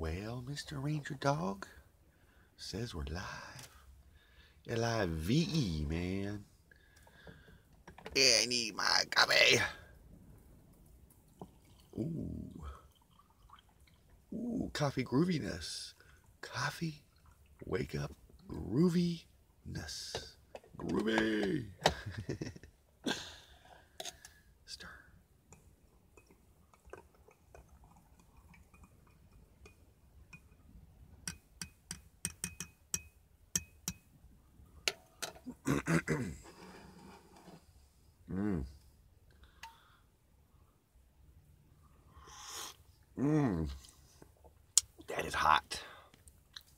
Well, Mr. Ranger Dog says we're live. Live, man. Yeah, I need my coffee. Ooh. Ooh, coffee grooviness. Coffee, wake up, grooviness. Groovy. Stir. Mmm. Mmm. That is hot.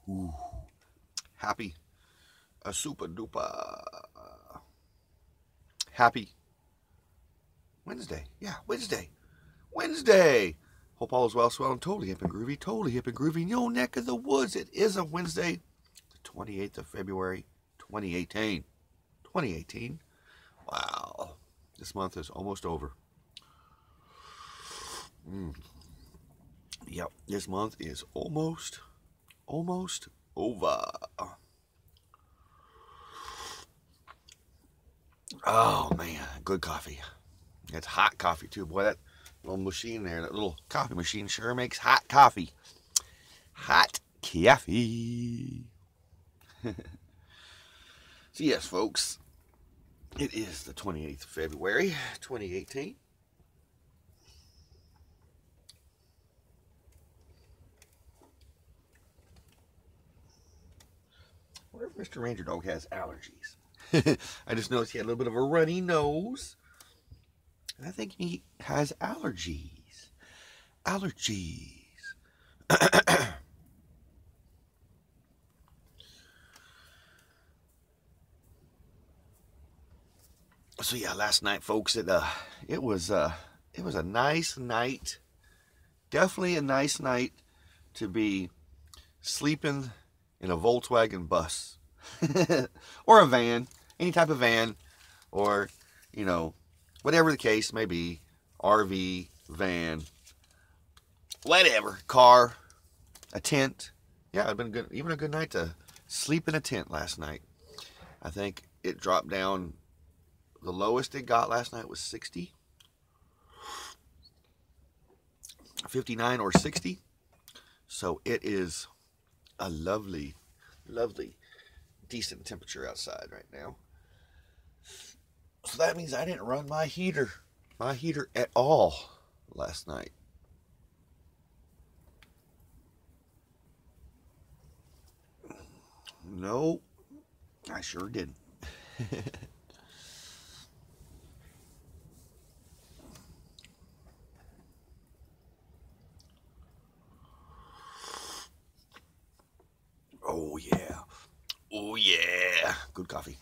Ooh. Happy. A super duper. Happy. Wednesday. Yeah, Wednesday. Wednesday. Hope all is well, swell, and totally hip and groovy. Totally hip and groovy in your neck of the woods. It is a Wednesday, the 28th of February, 2018. 2018. Wow. This month is almost over. Yep, this month is almost over. Oh, man. Good coffee. It's hot coffee, too. Boy, that little machine there, that little coffee machine sure makes hot coffee. Hot coffee. So, yes, folks, it is the 28th of February, 2018. I wonder if Mr. Ranger Dog has allergies. I just noticed he had a little bit of a runny nose. And I think he has allergies. Allergies. So yeah, last night, folks, it was a nice night. Definitely a nice night to be sleeping in a Volkswagen bus or a van, any type of van, or whatever the case may be, RV, van, whatever, car, a tent. Yeah, it'd been good, even a good night to sleep in a tent last night. I think it dropped down. The lowest it got last night was 60, 59 or 60. So it is a lovely, lovely, decent temperature outside right now. So that means I didn't run my heater at all last night. No, I sure didn't. Oh yeah. Oh yeah. Good coffee.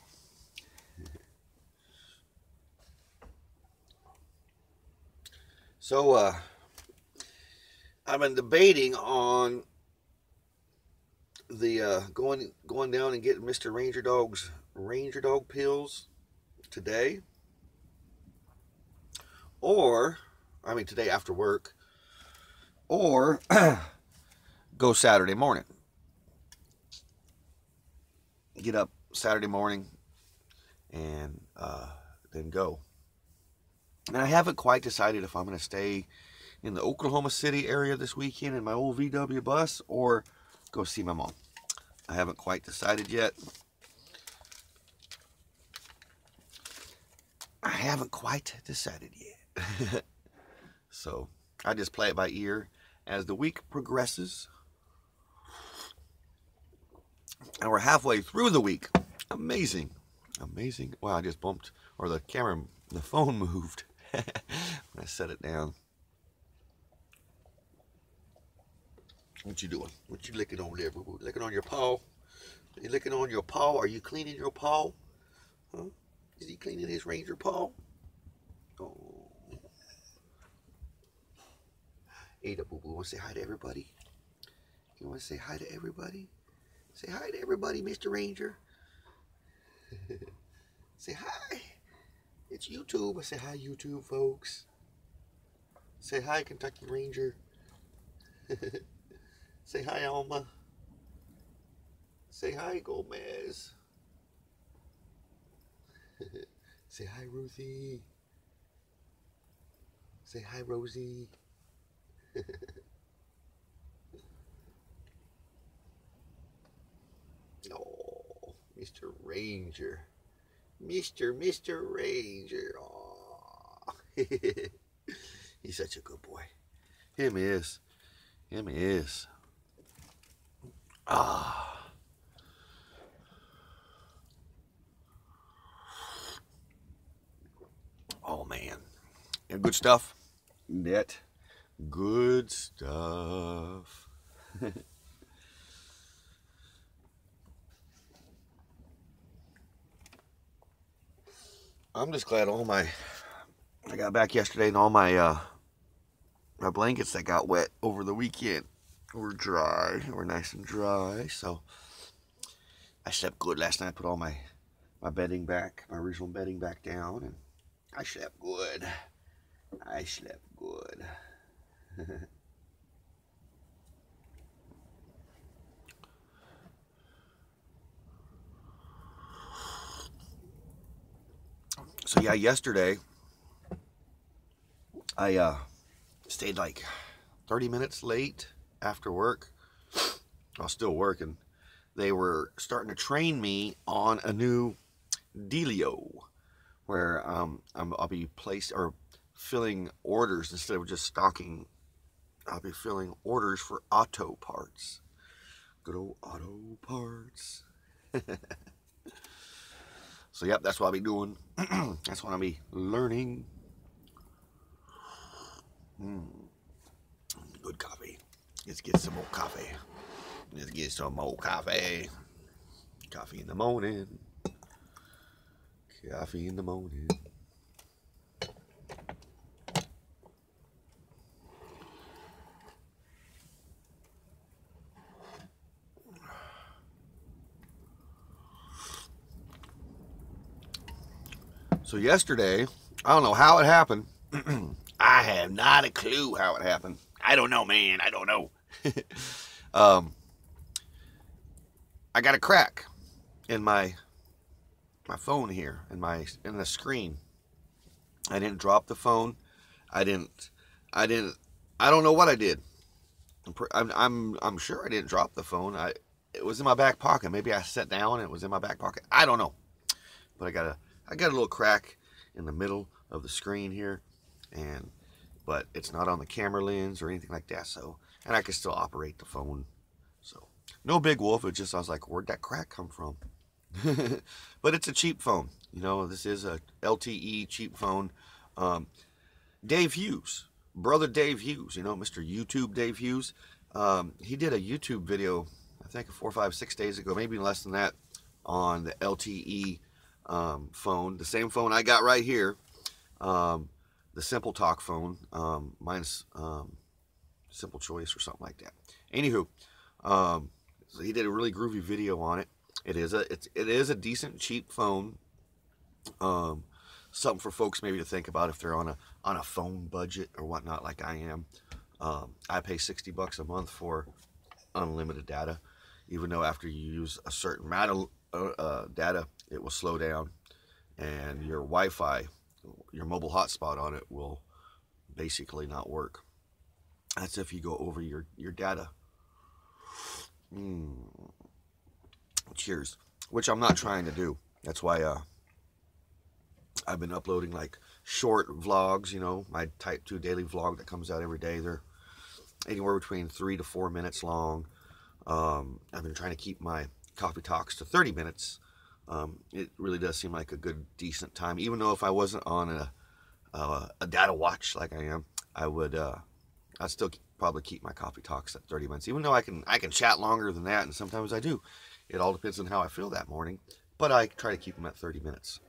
So I've been debating on the going down and getting Mr. Ranger Dog's Ranger Dog pills today, or today after work, or go Saturday morning. Get up Saturday morning and then go. And I haven't quite decided if I'm going to stay in the Oklahoma City area this weekend in my old VW bus or go see my mom. I haven't quite decided yet. So I just play it by ear as the week progresses. And we're halfway through the week. Amazing. Amazing. Wow, I just bumped, or the phone moved when I set it down. What you doing? What you licking on there, boo-boo? Licking on your paw? You licking on your paw? Are you cleaning your paw? Huh? Is he cleaning his ranger paw? Oh. Hey, the boo-boo. Want to say hi to everybody? You want to say hi to everybody? Say hi to everybody, Mr. Ranger. Say hi. It's YouTube. I say hi, YouTube, folks. Say hi, Kentucky Ranger. Say hi, Alma. Say hi, Gomez. Say hi, Rosie. Say hi, Rosie. Oh, Mr. Ranger. Mr. Ranger. Oh. He's such a good boy. Him is. Him is. Ah. Oh, man. And good stuff. That good stuff. I'm just glad I got back yesterday and all my blankets that got wet over the weekend were dry. Were nice and dry. So I slept good last night. I put all my bedding back, my original bedding back down, and I slept good. I slept good. So yeah, yesterday I stayed like 30 minutes late after work. I was still working. They were starting to train me on a new dealio where I'll be filling orders instead of just stocking. I'll be filling orders for auto parts. Good old auto parts. So yep, that's what I'll be doing. That's what I'll be learning. Good coffee. Let's get some more coffee. Let's get some more coffee. Coffee in the morning. Coffee in the morning. So yesterday, I don't know how it happened. I have not a clue how it happened. I don't know, man. I don't know. I got a crack in my phone here, in the screen. I didn't drop the phone. I don't know what I did. I'm sure I didn't drop the phone. It was in my back pocket. Maybe I sat down and it was in my back pocket. I don't know. But I got a little crack in the middle of the screen here, but it's not on the camera lens or anything like that. So, and I can still operate the phone. So, no big wolf. It just, I was like, where'd that crack come from? But it's a cheap phone. You know, this is a LTE cheap phone. Dave Hughes, brother Dave Hughes, you know, Mr. YouTube Dave Hughes. He did a YouTube video, I think 4, 5, 6 days ago, maybe less than that, on the LTE phone, the same phone I got right here, the Simple Talk phone. Mine's Simple Choice or something like that. Anywho, so he did a really groovy video on it. It is a decent cheap phone. Something for folks maybe to think about if they're on a phone budget or whatnot, like I am. I pay $60 a month for unlimited data, even though after you use a certain amount of data, it will slow down, and your Wi-Fi, your mobile hotspot on it, will basically not work. That's if you go over your data. Cheers. Which I'm not trying to do. That's why I've been uploading like short vlogs, you know, my Type 2 daily vlog that comes out every day. They're anywhere between 3 to 4 minutes long. I've been trying to keep my coffee talks to 30 minutes. It really does seem like a good, decent time. Even though if I wasn't on a data watch like I am, I'd still probably keep my coffee talks at 30 minutes. Even though I can chat longer than that, and sometimes I do. It all depends on how I feel that morning. But I try to keep them at 30 minutes.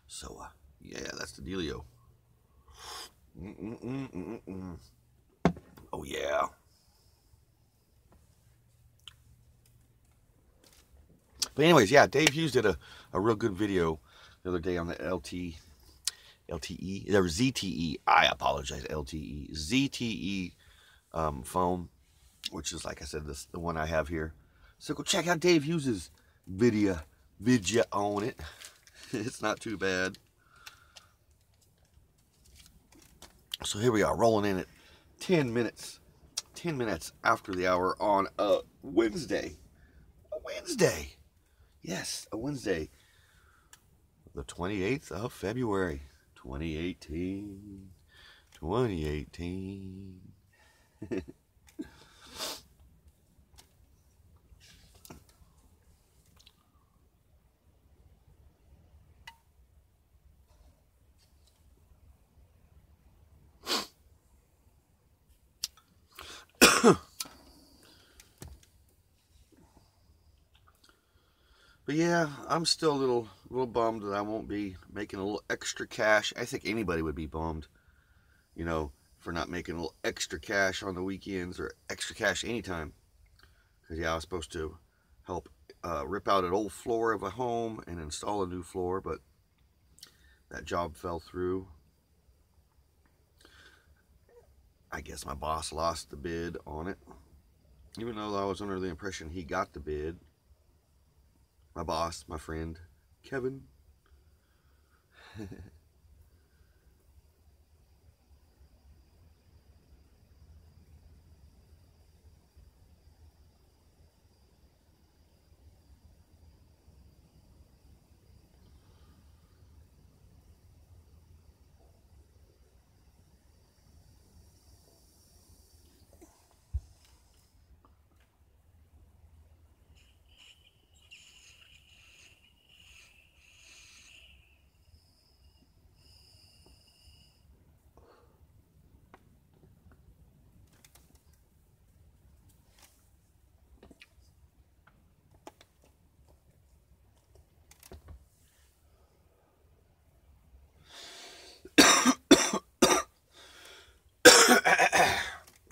So, yeah, that's the dealio. Oh, yeah. But anyways, yeah, Dave Hughes did a real good video the other day on the LTE, there was ZTE, I apologize, LTE, ZTE phone. which is, like I said, the one I have here. So go check out Dave Hughes' video on it. It's not too bad. So here we are, rolling in at 10 minutes after the hour on a Wednesday. Yes, a Wednesday. The 28th of February, 2018. 2018. But yeah, I'm still a little bummed that I won't be making a little extra cash. I think anybody would be bummed, you know, for not making a little extra cash on the weekends or extra cash anytime. Because yeah, I was supposed to help rip out an old floor of a home and install a new floor, but that job fell through. I guess my boss lost the bid on it, even though I was under the impression he got the bid. My boss, my friend, Kevin.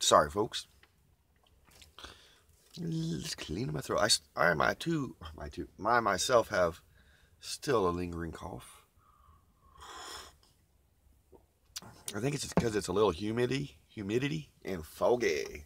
Sorry, folks. Just cleaning my throat. I myself have still a lingering cough. I think it's because it's a little humidity and foggy.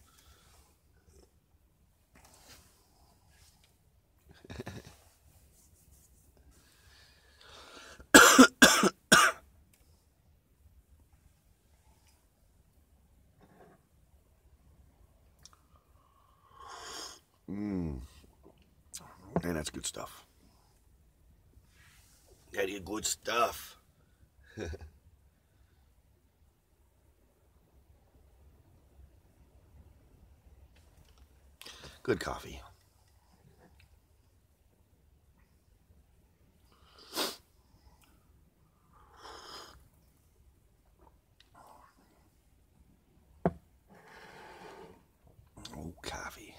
And that's good stuff. That is good stuff. Good coffee. Oh, coffee.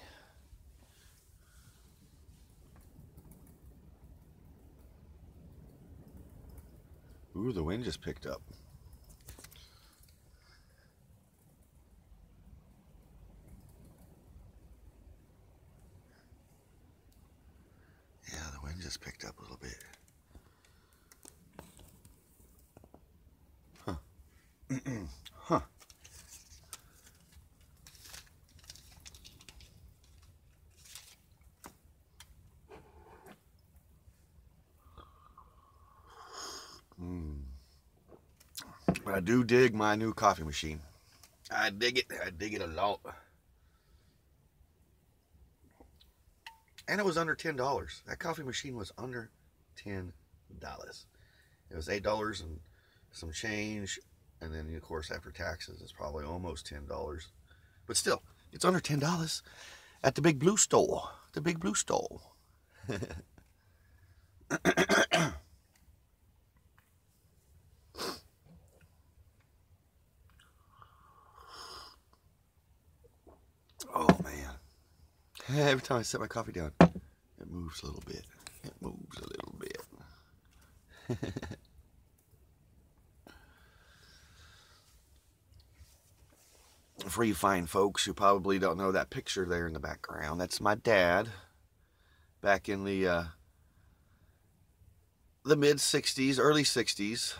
Ooh, the wind just picked up. Yeah, the wind just picked up a little bit. Huh. Huh. But I do dig my new coffee machine. I dig it. I dig it a lot. And it was under $10. That coffee machine was under $10. It was $8 and some change. And then, of course, after taxes, it's probably almost $10. But still, it's under $10 at the Big Blue Store. The Big Blue Store. Oh, man. Every time I set my coffee down, it moves a little bit. It moves a little bit. For you fine folks who probably don't know that picture there in the background, that's my dad back in the mid-60s, early 60s.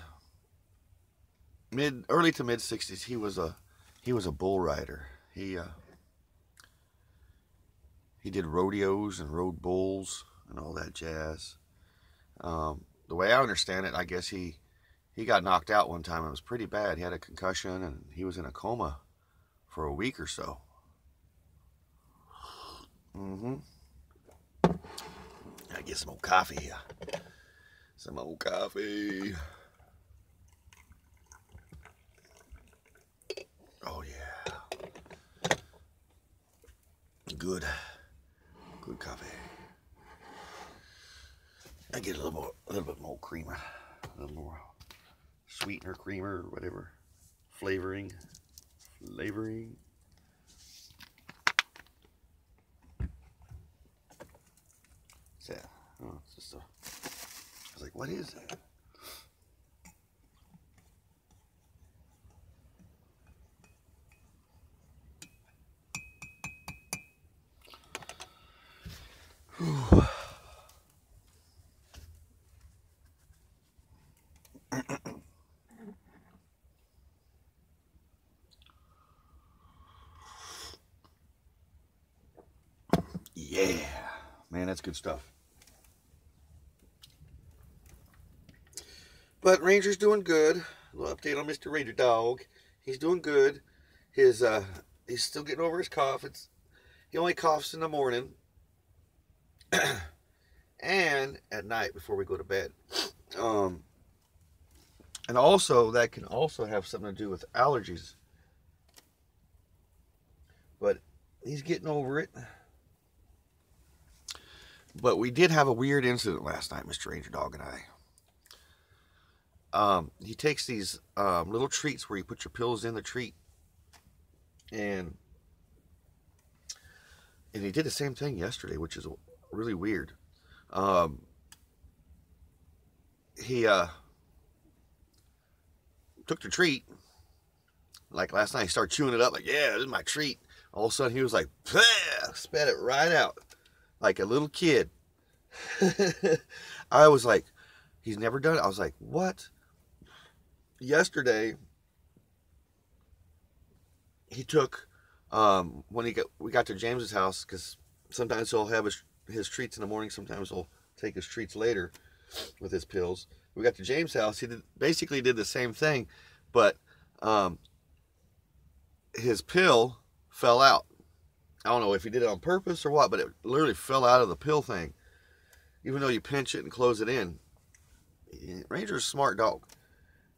Early to mid-60s, he was a bull rider. He he did rodeos and rode bulls and all that jazz. The way I understand it, I guess he got knocked out one time. It was pretty bad. He had a concussion and he was in a coma for a week or so. I get some old coffee here. Some old coffee. Oh yeah. Good coffee. I get a little bit more creamer, a little more sweetener, creamer, or whatever, flavoring. What's that? Oh, it's just a. I was like, what is that? Whew. Yeah, man, that's good stuff. But Ranger's doing good. A little update on Mr. Ranger Dog. He's doing good. He's still getting over his cough. He only coughs in the morning and at night before we go to bed. And also that can also have something to do with allergies. But he's getting over it. But we did have a weird incident last night, Mr. Ranger Dog and I. He takes these little treats where you put your pills in the treat. And he did the same thing yesterday, which is really weird. He took the treat. Like last night, he started chewing it up like, yeah, this is my treat. All of a sudden, he was like, spat it right out. Like a little kid. I was like, he's never done it. I was like, what? Yesterday, he took, when we got to James's house, because sometimes he'll have his treats in the morning, sometimes he'll take his treats later with his pills. We got to James' house, he basically did the same thing, but his pill fell out. I don't know if he did it on purpose or what, but it literally fell out of the pill thing. Even though you pinch it and close it in. Ranger's a smart dog.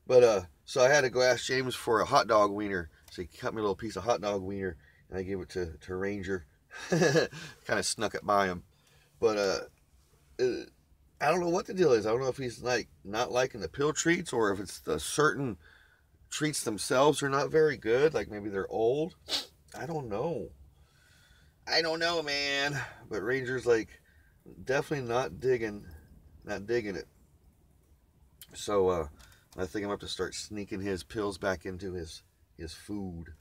But, so I had to go ask James for a hot dog wiener. So he cut me a little piece of hot dog wiener, and I gave it to Ranger. Kind of snuck it by him. But, I don't know what the deal is. I don't know if he's like not liking the pill treats, or if it's the certain treats themselves are not very good. Like maybe they're old. I don't know. I don't know, man. But Ranger's like definitely not digging it. So I think I'm gonna have to start sneaking his pills back into his food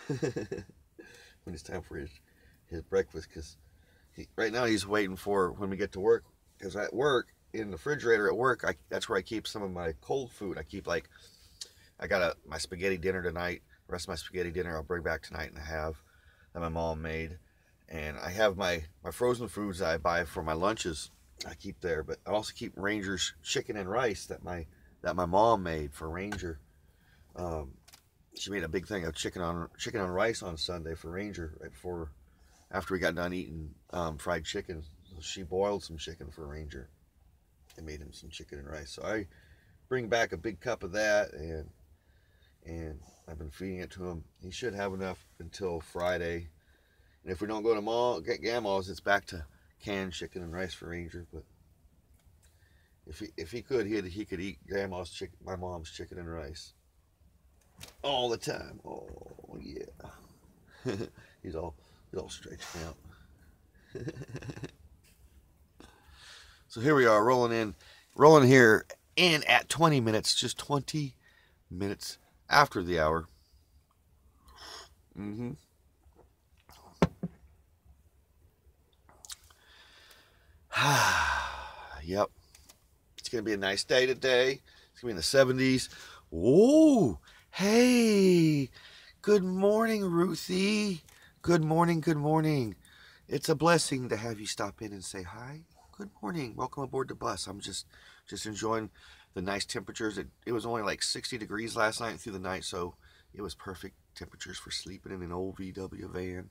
when it's time for his breakfast. Because right now he's waiting for when we get to work. Because at work, in the refrigerator at work, that's where I keep some of my cold food. I keep like, I got my spaghetti dinner tonight. The rest of my spaghetti dinner I'll bring back tonight and have that my mom made. And I have my frozen foods that I buy for my lunches. I keep there, but I also keep Ranger's chicken and rice that my mom made for Ranger. She made a big thing of chicken on rice on Sunday for Ranger right after we got done eating fried chicken. So she boiled some chicken for Ranger and made him some chicken and rice. So I bring back a big cup of that, and I've been feeding it to him. He should have enough until Friday. And if we don't go to Gamma's, it's back to canned chicken and rice for Ranger. But if he could, he could eat Grandma's chicken, my mom's chicken and rice all the time. Oh yeah, he's all stretched out. So here we are, rolling here in at 20 minutes, just 20 minutes after the hour. Yep. It's going to be a nice day today. It's going to be in the 70s. Whoa. Hey. Good morning, Ruthie. Good morning. it's a blessing to have you stop in and say hi. Good morning. Welcome aboard the bus. I'm just enjoying the nice temperatures. It was only like 60 degrees last night through the night, so it was perfect temperatures for sleeping in an old VW van.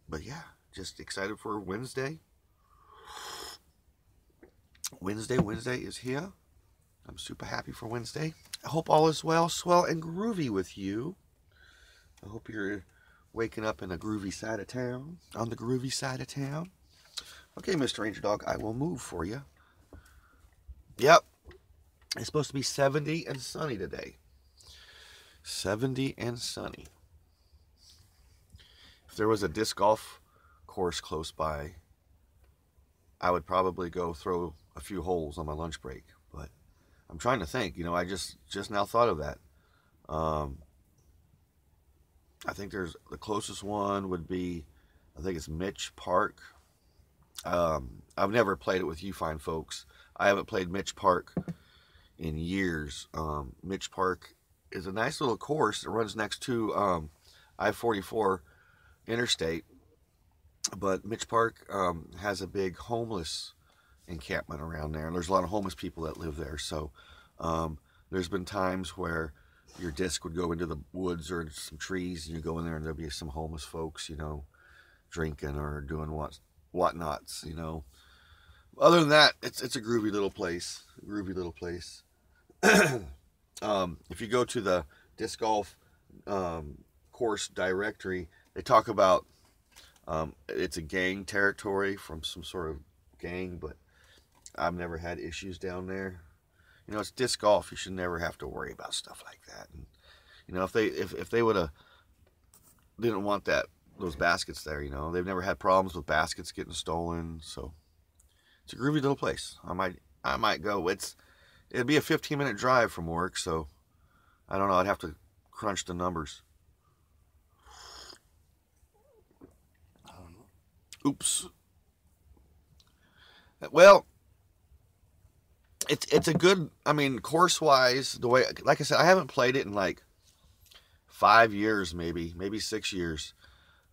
But yeah, just excited for Wednesday. Wednesday is here. I'm super happy for Wednesday. I hope all is well, swell, and groovy with you. I hope you're waking up in a groovy side of town, on the groovy side of town. Okay, Mr. Ranger Dog, I will move for you. Yep, it's supposed to be 70 and sunny today. 70 and sunny. If there was a disc golf course close by, I would probably go throw a few holes on my lunch break. But I'm trying to think. You know, I just now thought of that. I think there's the closest one would be, I think it's Mitch Park. I've never played it with you fine folks. I haven't played Mitch Park in years. Mitch Park is a nice little course. It runs next to I-44 interstate. But Mitch Park has a big homeless encampment around there. And there's a lot of homeless people that live there. So there's been times where your disc would go into the woods or some trees, and you go in there and there'll be some homeless folks, you know, drinking or doing whatnots, you know. Other than that, it's a groovy little place. If you go to the disc golf course directory, they talk about it's a gang territory from some sort of gang, but I've never had issues down there. You know, it's disc golf. You should never have to worry about stuff like that. And you know, if they would have didn't want those baskets there, you know, they've never had problems with baskets getting stolen. So it's a groovy little place. I might go. It'd be a 15-minute drive from work, so I don't know. I'd have to crunch the numbers. Oops. Well, it's a good, I mean, course-wise, the way, like I said, I haven't played it in like 5 years, maybe 6 years.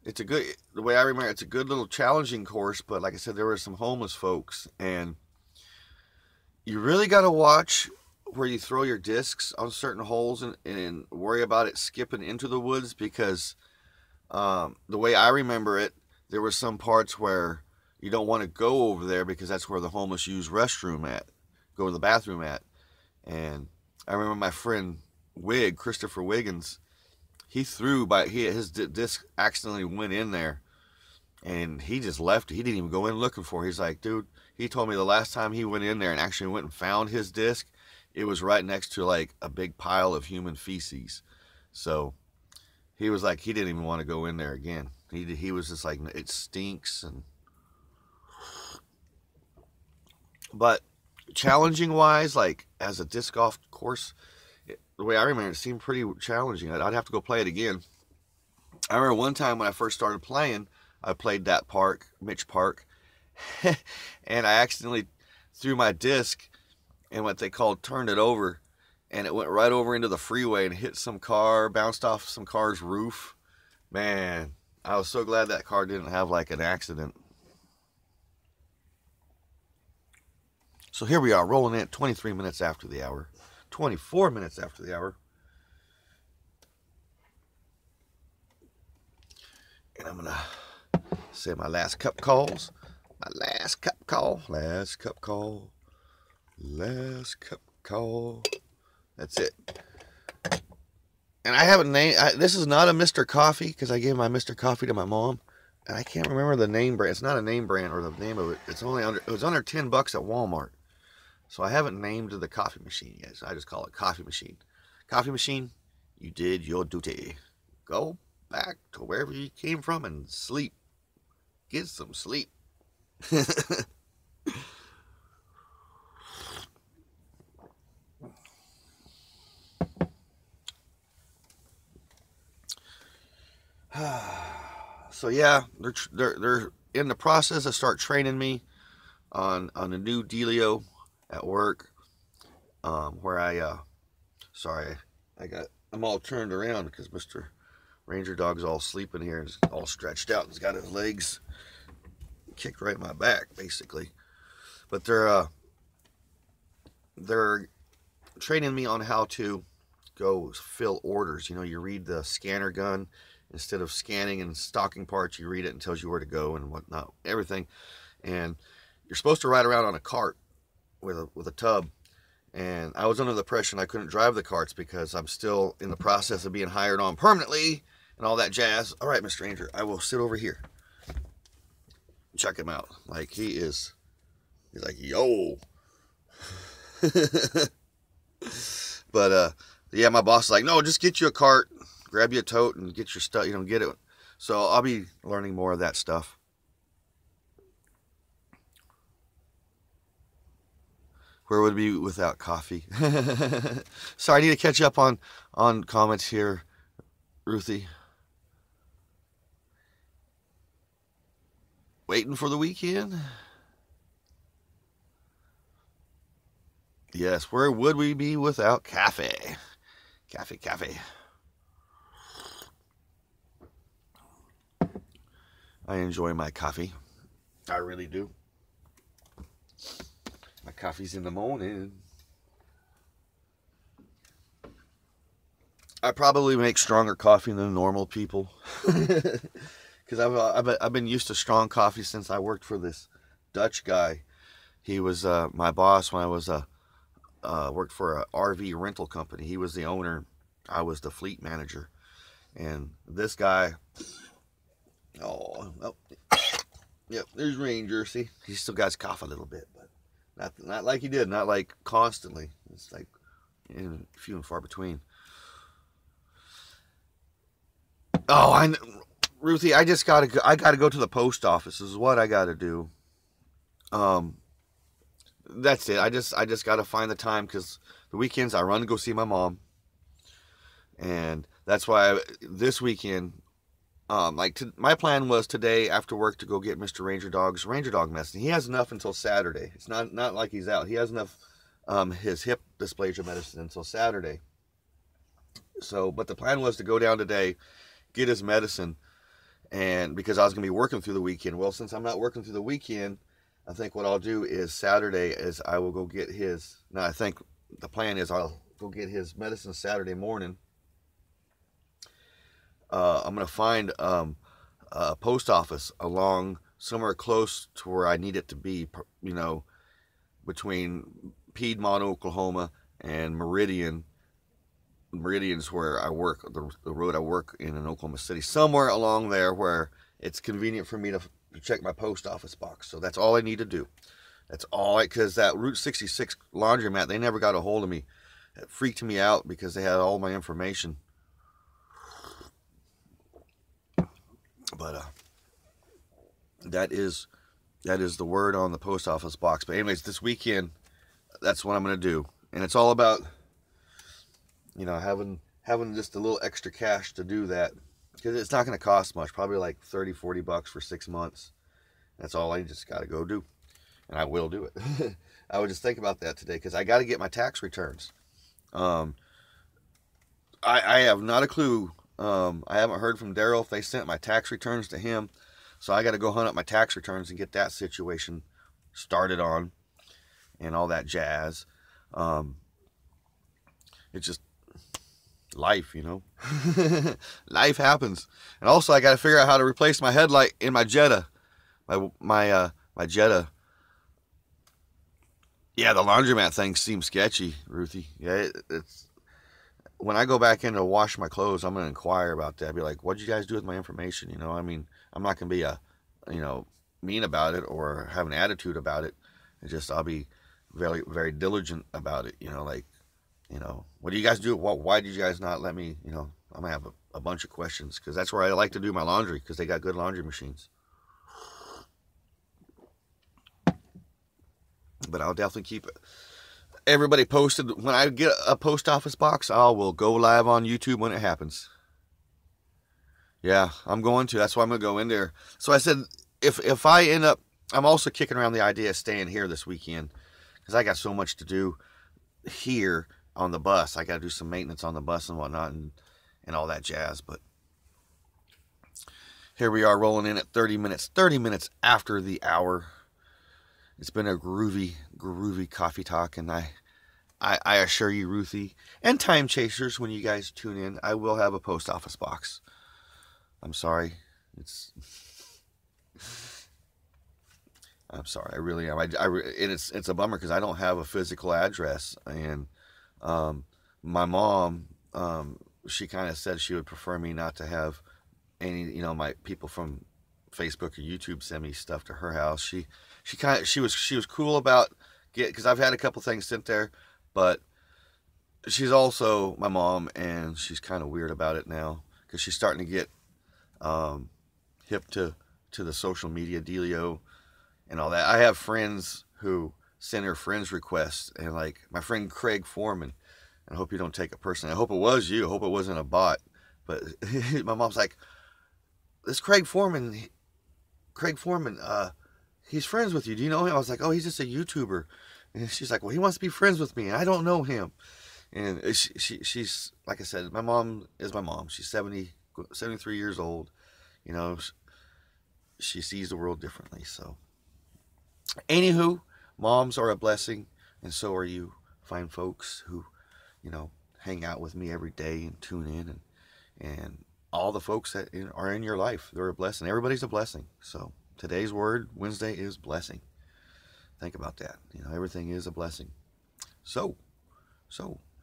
It's a good, the way I remember, it's a good little challenging course, but like I said, there were some homeless folks, and you really got to watch where you throw your discs on certain holes and worry about it skipping into the woods, because the way I remember it, there were some parts where you don't want to go over there because that's where the homeless use restroom at, go to the bathroom at. And I remember my friend Christopher Wiggins, he threw his disc accidentally went in there, and he just left it. He didn't even go in looking for it. He's like, dude, he told me the last time he went in there and actually went and found his disc, it was right next to like a big pile of human feces. So he was like, he didn't even want to go in there again. He was just like, it stinks. But challenging wise, like as a disc golf course, the way I remember it seemed pretty challenging. I'd have to go play it again. I remember one time when I first started playing, I played that park, Mitch Park, and I accidentally threw my disc and what they called turned it over, and it went right over into the freeway and hit some car, bounced off some car's roof. Man, I was so glad that car didn't have like an accident. So here we are, rolling in at 23 minutes after the hour. 24 minutes after the hour. And I'm going to say my last cup calls. My last cup call. Last cup call. Last cup call. That's it. And I haven't named, this is not a Mr. Coffee, because I gave my Mr. Coffee to my mom. And I can't remember the name brand. It's not a name brand or the name of it. It was under $10 at Walmart. So I haven't named the coffee machine yet. So I just call it coffee machine. Coffee machine, you did your duty. Go back to wherever you came from and sleep. Get some sleep. So yeah, they're in the process of start training me on a new dealio at work, where I'm all turned around because Mr. Ranger Dog's all sleeping here. He's all stretched out. He's got his legs kicked right in my back, basically. But they're training me on how to go fill orders. You know, you read the scanner gun. Instead of scanning and stocking parts, you read it and tells you where to go and whatnot, everything. And you're supposed to ride around on a cart with a tub. And I was under the impression I couldn't drive the carts because I'm still in the process of being hired on permanently and all that jazz. All right, Mr. Ranger, I will sit over here. Check him out. Like, he's like, yo. But, yeah, my boss is like, no, just get you a cart, grab you a tote, and get your stuff, you know, get it. So I'll be learning more of that stuff. Where would it be without coffee? So I need to catch up on comments here, Ruthie. Waiting for the weekend? Yes, where would we be without cafe? Cafe. I enjoy my coffee. I really do. My coffee's in the morning. I probably make stronger coffee than normal people. Because I've been used to strong coffee since I worked for this Dutch guy. He was my boss when I was worked for a RV rental company. He was the owner. I was the fleet manager. And this guy, oh, yep, there's Ranger. See, he still got his cough a little bit, but not like he did, not like constantly. It's like few and far between. Oh, Ruthie, I gotta go to the post office. This is what I gotta do. That's it. I just gotta find the time, because the weekends I run to go see my mom, and that's why this weekend, my plan was today after work to go get Mr. Ranger Dog's Ranger Dog medicine. He has enough until Saturday. It's not like he's out. He has enough his hip dysplasia medicine until Saturday. So, but the plan was to go down today, get his medicine, and because I was gonna be working through the weekend. Well, since I'm not working through the weekend, I think what I'll do is Saturday is I will go get his. Now I think the plan is I'll go get his medicine Saturday morning. I'm going to find a post office along somewhere close to where I need it to be, you know, between Piedmont, Oklahoma and Meridian. Meridian's where I work, the road I work in Oklahoma City. Somewhere along there where it's convenient for me to check my post office box. So that's all I need to do. That's all because that Route 66 laundromat, they never got a hold of me. It freaked me out because they had all my information. But that is the word on the post office box. But anyways, this weekend, that's what I'm going to do. And it's all about, you know, having just a little extra cash to do that. Because it's not going to cost much. Probably like $30-40 for 6 months. That's all I just got to go do. And I will do it. I would just think about that today because I got to get my tax returns. I have not a clue. I haven't heard from Daryl if they sent my tax returns to him. So I got to go hunt up my tax returns and get that situation started on and all that jazz. It's just life, you know. Life happens. And also I got to figure out how to replace my headlight in my Jetta. My Jetta. Yeah, the laundromat thing seems sketchy, Ruthie. Yeah, it's when I go back in to wash my clothes, I'm going to inquire about that. I'll be like, what'd you guys do with my information? You know, I mean, I'm not going to be mean about it or have an attitude about it. It's just, I'll be very, very diligent about it. You know, like, you know, what do you guys do? Why did you guys not let me, you know, I'm going to have a bunch of questions because that's where I like to do my laundry because they got good laundry machines. But I'll definitely keep everybody posted. When I get a post office box, I will go live on YouTube when it happens. Yeah, I'm going to. That's why I'm going to go in there. So I said, if I end up, I'm also kicking around the idea of staying here this weekend because I got so much to do here on the bus. I got to do some maintenance on the bus and whatnot and all that jazz. But Here we are rolling in at 30 minutes after the hour. It's been a groovy coffee talk, and I assure you, Ruthie, and Time Chasers, when you guys tune in, I will have a post office box. I'm sorry. I'm sorry. I really am. It's a bummer because I don't have a physical address, and my mom, she kind of said she would prefer me not to have any, my people from Facebook or YouTube send me stuff to her house. She was cool about because I've had a couple things sent there, but she's also my mom, and she's kind of weird about it now because she's starting to get hip to the social media dealio and all that. I have friends who send her friends requests, and like my friend Craig Foreman, and I hope you don't take it personally. I hope it was you. I hope it wasn't a bot. But my mom's like, this Craig Foreman, he's friends with you. Do you know him? I was like, oh, he's just a YouTuber. And she's like, well, he wants to be friends with me. I don't know him. And she's, like I said, my mom is my mom. She's 73 years old. She sees the world differently. So, anywho, moms are a blessing, and so are you fine folks who, hang out with me every day and tune in, and all the folks that are in your life, they're a blessing. Everybody's a blessing. So today's word, Wednesday, is blessing. Think about that. Everything is a blessing. So,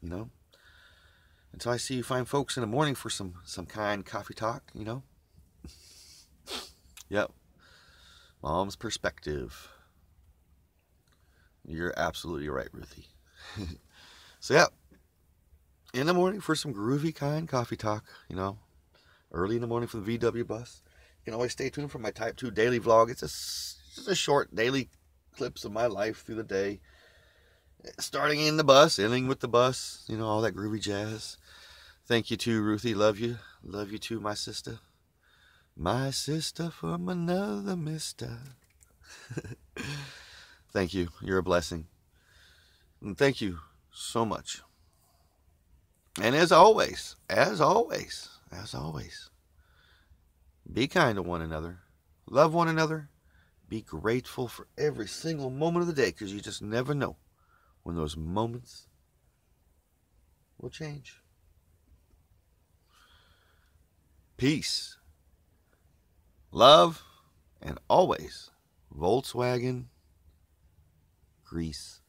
until I see you fine folks in the morning for some kind coffee talk, Yep. Mom's perspective. You're absolutely right, Ruthie. So, yeah. In the morning for some groovy kind coffee talk, Early in the morning from the VW bus. You can always stay tuned for my Type 2 daily vlog. It's just a short daily clips of my life through the day. Starting in the bus, ending with the bus, all that groovy jazz. Thank you too, Ruthie. Love you. Love you too, my sister. My sister from another mister. Thank you. You're a blessing. And thank you so much. And as always, be kind to one another. Love one another. Be grateful for every single moment of the day, because you just never know when those moments will change. Peace, love, and always Volkswagen Grease.